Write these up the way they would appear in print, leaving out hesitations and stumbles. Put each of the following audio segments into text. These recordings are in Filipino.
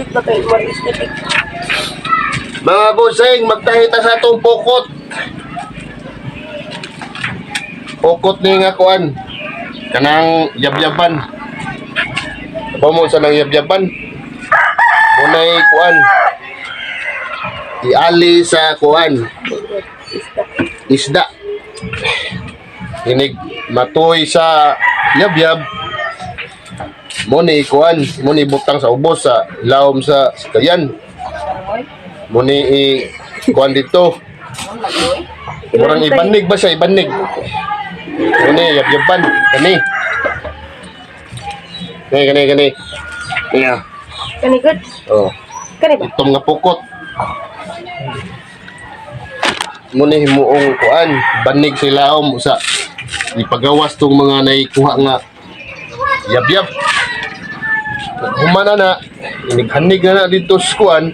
aesthetic ba kayo? More aesthetic. Mga busing, magtahita sa itong pukot. Pukot ni nga kuan. Kanang yabyaban. Apa mo sa nang yabyaban? Munay kuan. Iali sa kuan. Isda. Inig matoy sa yabyab. Muni kuan, muni butang sa ubos sa ilawom sa kayan. Muni kuan dito. Murang ibanig ba siya? Ibanig. Muni yabyaban. Kani. Kani. Yeah. Kani good? Oh. Kani ba? Itong nga pukot. Muni himuong kuan, banig sa ilawom sa ipagawas tong mga naikuha nga yabyab. Humana na, inighanig na dito sa kuan.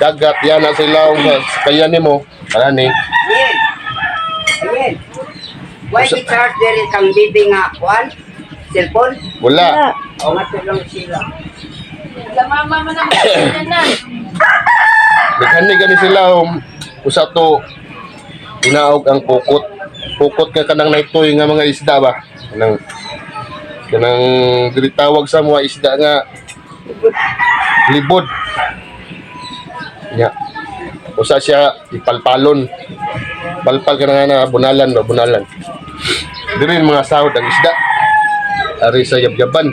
Dagat yan na sa ilawom sa kaya nimo. Karani. Ayan. Why the charge there is kang bibi nga kuan? Cellphone? Wala. O nga lang sila. Mama man ang na. Naghanig ni sa ilawom. Usa to inaog ang pukot. Pukot nga kanang naitoy nga mga isda ba? Kanang tawag sa mga isda nga libod. Nya. Usa siya ipalpalon. Palpal ka na bunalan. Diri mga sahod ang isda. Ari sa yabyaban.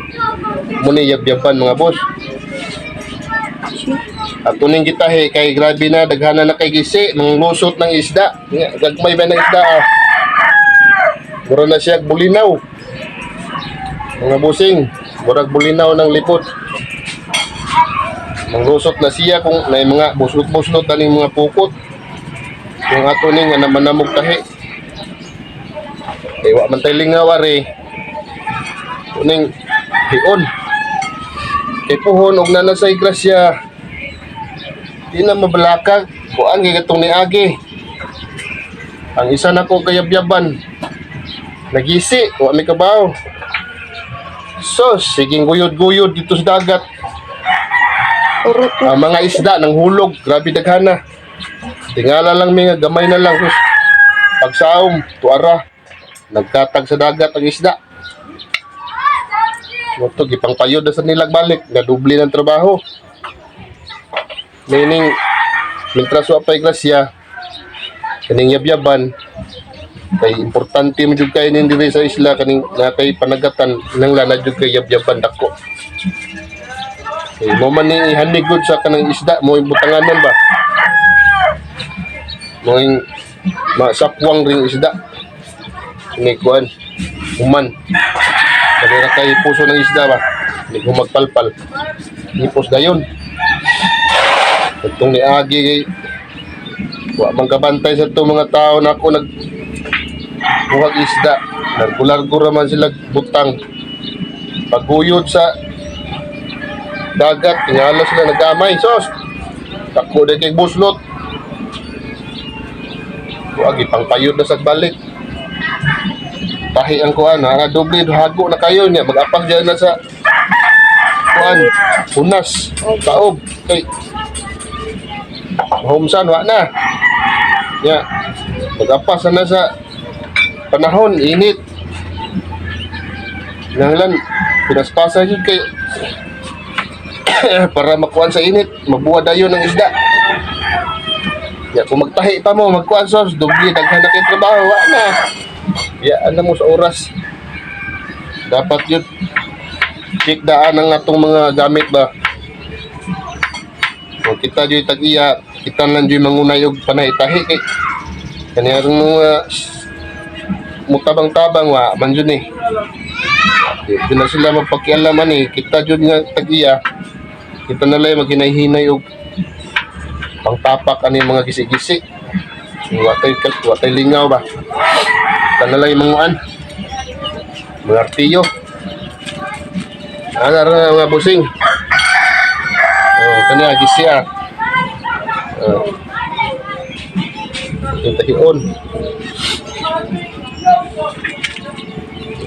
Muni yabyaban mga boss. At uning gitahe kay grabe na daghana na kay gisi ng lusot ng isda. Gagmay ba ng isda ah. Mura na siya bulinaw. Mga busing, murag bulinaw ng lipot. Nang lusot na siya kung na mga buslot-buslot aning mga pukot. Yung ato ning nga namanamog tahi. Kay wa man tay lingaw ari. Uning hion. Kay puhon og nanasay grasya. Di na mabalakag kuan kay katong niagi. Ang isa na ko kayabyaban. Nagisi, wa mi kabaw. So, siging guyod-guyod dito sa dagat. Ang mga isda nang hulog, grabe daghana. Tingala lang mi nga gamay na lang. Pagsaom, tuara, nagkatag sa dagat ang isda. Moto gipangpayod na sa nilag balik, nadubli ng trabaho. Meaning, mintras wa pay grasya, kaning yabyaban, kay importante mo jud kay nin diri sa isla kaning natay panagatan nang lana jud kay yabyaban dako. Kay mo man ni ihanigod sa kanang isda mo ibutanganan ba? Mo masakwang ring isda. Ni kuan, human. Kanira kay puso ng isda ba? Ni magpalpal. Ipos dayon. Itong niagi kay wa man kabantay sa itong mga tao na ako nagbuhag isda. Largo-largo raman sila butang. Paguyod sa dagat, tingala sila nag-amay. Sos! Tako na kay buslot. Buwag ipangpayod na sa balik. Tahi ang kuan, doble hago na kayo niya. Mag-apang dyan na sa kuan, punas, taob. Kay homsan, wa na. Ya, mag-apas na sa panahon, init. Nanglan, pinaspasa yun kay para makuan sa init, mabuha dayon ng isda. Ya, kung magtahi pa mo, magkuan sos, doble, daghan na kayo trabaho, wa na. Ya, alam mo sa oras. Dapat yun, tikdaan ang atong mga gamit ba. Kung kita dyan tag-iya, kita lang dyan mangunay og panay-tahi kay kaniyang mga mutabang-tabang wa man dyan eh. Di na sila magpakialaman eh. Kita dyan nga tag-iya, kita na lang maghinay-hinay og pangtapak ani mga gisi-gisi. Watay lingaw ba. Kita na lang manguan. Mga artiyo. Ano mga busing. Kanya gisya. Yung tahion.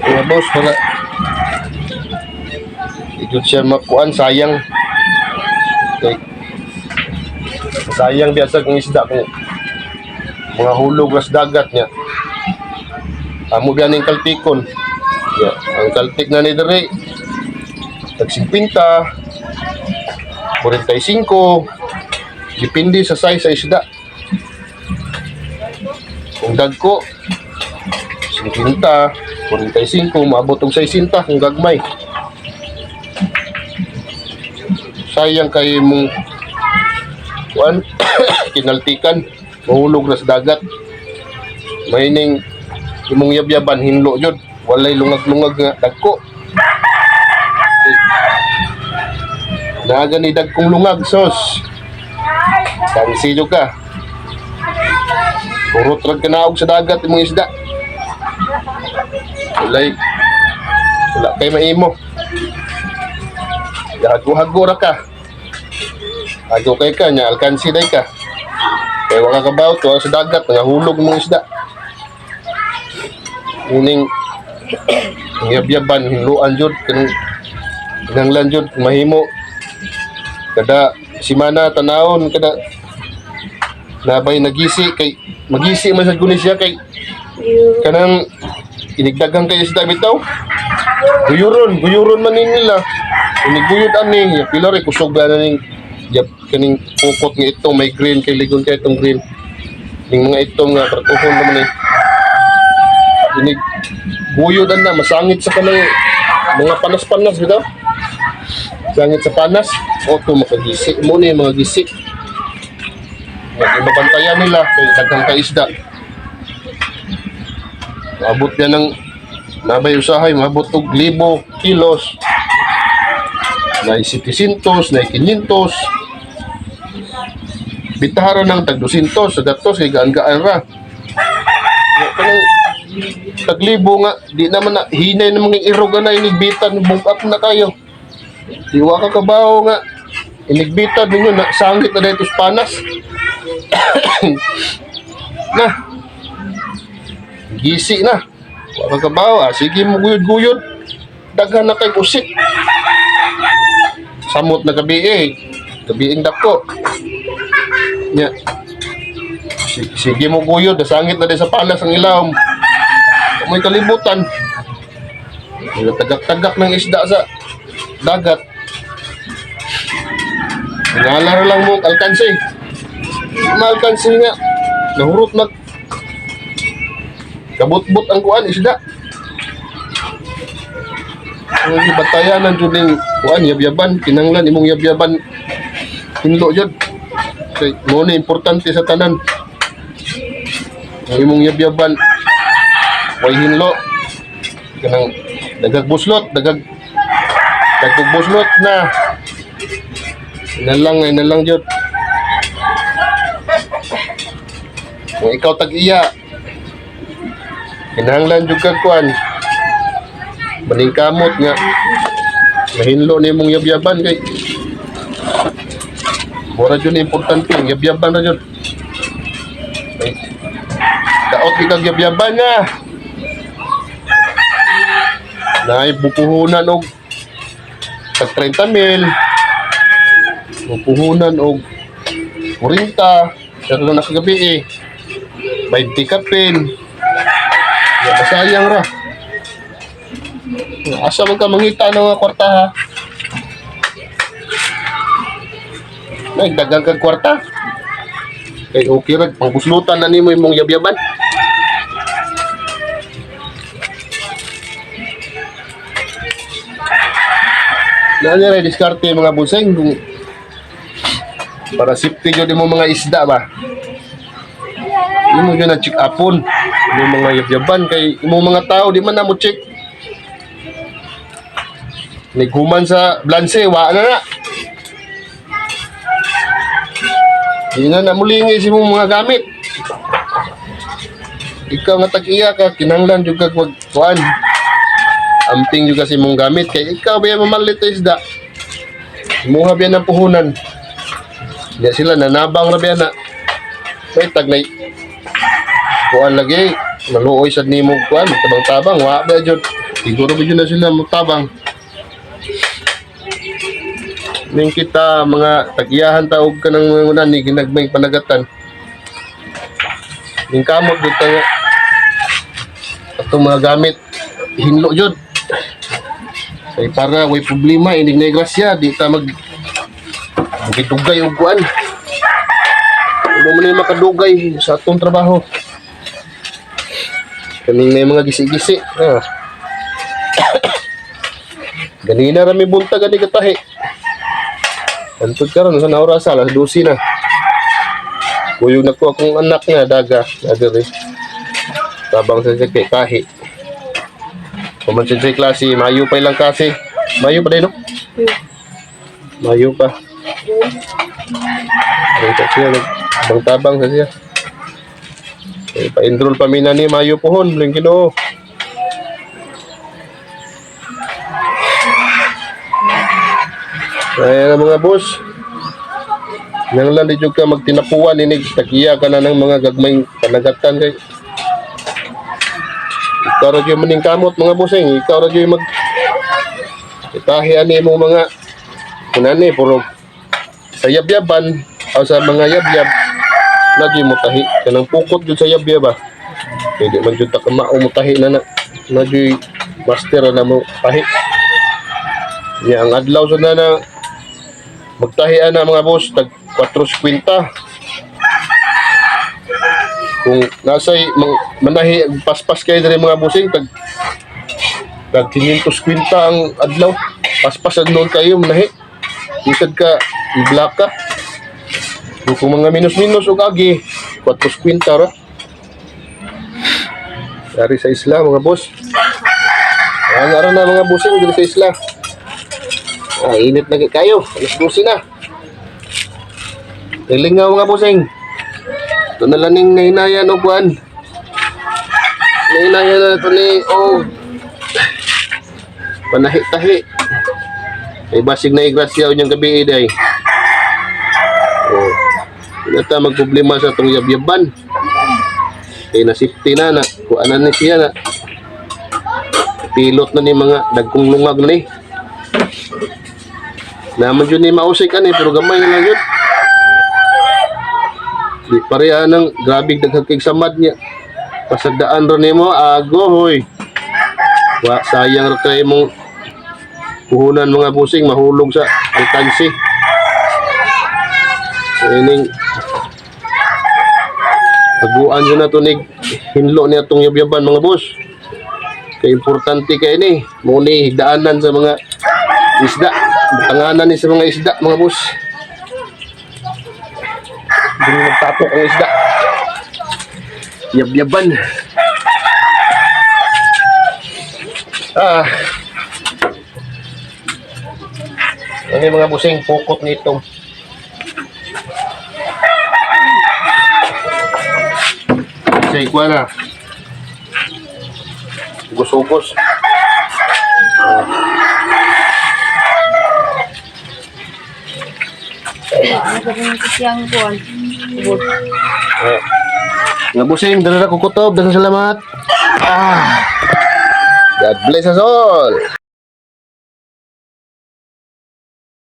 Mga boss, wala. Ikot siya makuan, sayang. Okay. Sayang biasa kung isda kung mga hulog ras dagat niya. Amo biyan ning kaltikon. Ya, ang kaltik na ni dere tag 50, 45, depende sa size sa isda. Kung dagko 50, 45, maabot og 60 kung gagmay. Sayang kay mong kuan kinaltikan, mahulog na sa dagat. May ning imong yabyaban hinlo jud, walay lungag-lungag nga dagko. Naga ni dagkong lungag sos. Kansi jud ka. Purot rag kanaog sa dagat imong isda. Wala kay maimo. Hago-hago ra ka. Hago kay ka nya alkansi day ka. Kay wala ka bawt wala sa dagat nga hulog mong isda. Muning yabyaban hinluan jud kanang kinahanglan jud mahimo kada simana tanawon kada nabay nagisi kay magisi man sa gunis siya kay kanang inigdagang kay isda bitaw guyuron man nila iniguyod ani pila ray kusog ba na ning yap kaning pukot nga ito may green kay ligon kay itong green ning mga itong nga kartuhon naman ni inig buyod na masangit sa kanang mga panas-panas bitaw sangit sa panas o to makagisi mo ni mga gisi mabantayan nila kay daghang kaisda maabot yan ng nabay usahay maabot og 1,000 kilos na 700 na 500 bitahara ng tag 200 sa datos kay gaan-gaan ra kanang tag 1,000 nga di naman na hinay ng mga irog na inigbitan bungap na kayo diwa ka kabaho nga inigbitan ninyo na sangit na dito sa panas na gisi na wala ka kabaho sige mo guyod-guyod daghan na kay usik samot na gabiing dako nya sige mo guyod sangit na dito sa panas ang ilawom may kalibutan tagak-tagak ng isda sa dagat ngalar lang mo alkansi malkansi nga nahurot mag kabut-but ang kuan isda ang batayanan jud ning kuan yabyaban kinanglan imong yabyaban hinlo jud kay mo ni importante sa tanan ang imong yabyaban way hinlo kanang dagag buslot na inalang jud kung ikaw tag-iya kinahanglan jud kag kuan maningkamot nga mahinlo ni mong yabyaban kay mura jud importante ang yabyaban ra jud daot kag yabyaban nga naay bupuhunan og tag 30 mil bupuhunan og 40 pero na nakagabi 20 kapin masayang ra asa man ka mangita ng mga kwarta ha nagdagang kag kwarta kay okay ra pangbuslutan na nimo imong yabyaban na rin diskarte mga buseng para safety jud mo mga isda ba imo jud na check upon yung mga yabyaban kay imong mga tao di man na mo check nighuman sa blanse wa na di na namulingi si mong mga gamit ikaw nga tag-iya ka kinahanglan jud kag wag kuan amping juga si mong gamit kay ikaw ba mamalit sa isda imuha biyan ng puhunan diya sila nanabang na biyan na may tagnay kuan lagi maluoy sad nimo kuan tabang-tabang wa ba jud siguro ba jud na sila mutabang Ning kita mga tagyahan taog ka ng mga ni ginagmay panagatan. Ning kamot jud ta nga atong mga gamit hinlo jud. Kay para way problema ining na grasya di ta mag magitugay og kuan. Mo man ni makadugay sa atong trabaho. Kaning may mga gisi-gisi. Ganina rami buntag gani katahi. Antod karon sa oras alas 12 na. Kuyog na ko akong anak nga daga rin. Tabang sa kay kahi. Kuman sa klase, mayo pa ilang kasi. Mayo pa din no? Mayo pa. Ay siya tabang sa siya. Eh, pa-enroll pa mina ni mayo pohon, bling Ginoo. Ayan mga boss. Nang lang di ka magtinapuan inig tagiya ka na ng mga gagmay panagatan kay. Ikaw ra gyud maning kamot mga bossing, ikaw ra gyud mag itahi ani mo mga kunani puro sa yab-yaban o sa mga yab-yab lagi mo tahi kanang pukot jud sa yab-yab ba. Hindi man jud ta ka mao mo tahi na lagi master na mo tahi. Ya ang adlaw sa na magtahian na mga boss tag 4.50 kung nasay manahi paspas kayo diri mga bossing tag 550 ang adlaw paspas noon kayo manahi isad ka i-block ka kung mga minus og agi 4.50 ra dari sa isla mga boss ang araw na mga bossing diri sa isla. Init na kayo. Alas 12 na. Tilingaw nga bossing. Ito na laning nahinayan o kuhan. Nahinayan na ito ni panahi-tahi. Ay basig na igrasya o niyang gabi day. Hindi na magproblema sa itong yab-yaban. Kaya na-safety na. Kuhanan na siya na. Pilot na ni mga dagkong lungag na ni. Naman yun ni mausay ka ni pero gamay na lang yun. Di pareha ng grabing daghagkig samad niya. Pasagdaan ron ni mo, hoy. Sayang rin kayo mong puhunan mga busing, mahulog sa alkansi. So ining taguan yun na ito ni hinlo niya itong yab-yaban mga bus. Kaya importante kayo ni, muna higdaanan sa mga isda. Tanganan ni sa mga isda, mga boss. Hindi magtatok ang isda. Yab-yaban. Ano yung mga busing pukot nito. Say ko na. Ugos-ugos. Siyang buwan. Nga busing, dala na kukutob. Dagang salamat. God bless us all.